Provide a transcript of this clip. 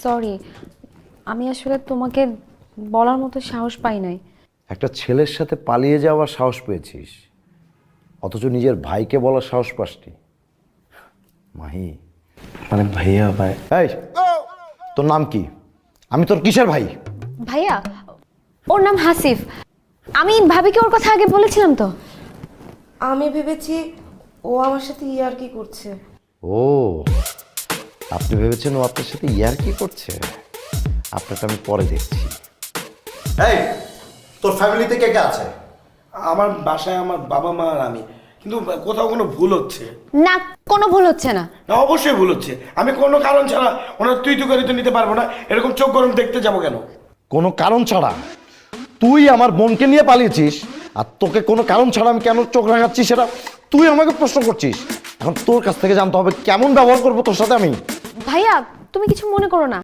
Sorry, আমি আসলে তোমাকে বলার মতো সাহস পাই নাই। একটা ছেলের সাথে পালিয়ে যাওয়ার সাহস পেয়েছিস, অথচ নিজের ভাইকে বলার সাহস পাসনি। মাহি, মানে ভাইয়া ভাই, এই তোর নাম কি? আমি তোর কিসের ভাই? ভাইয়া, ওর নাম হাসিফ। আমি ভাবিকে ওর কথা আগে বলেছিলাম তো। আমি ভেবেছি ও আমার সাথে ইয়ার্কি করছে। ও, আপনি ভেবেছেন ও আপনার সাথে ইয়ার্কি করছে? আপনারটা আমি পরে দেখছি। এই, তোর ফ্যামিলিতে কে কে আছে? আমার বাসায় আমার বাবা মা আর আমি, কিন্তু কোথাও কোনো ভুল হচ্ছে না, কোনো ভুল হচ্ছে না। না। অবশ্যই ভুল হচ্ছে। আমি কোনো কারণ ছাড়া ওনার তুই তুই করে তো নিতে পারবো না। এরকম চোখ গরম দেখতে যাবো কেন? কোনো কারণ ছাড়া তুই আমার বোনকে নিয়ে পালিয়েছিস, আর তোকে কোনো কারণ ছাড়া আমি কেন চোখ রাখাচ্ছি সেটা তুই আমাকে প্রশ্ন করছিস। এখন তোর কাছ থেকে জানতে হবে কেমন ব্যবহার করবো তোর সাথে আমি। ভাইয়া, তুমি কিছু মনে করো না।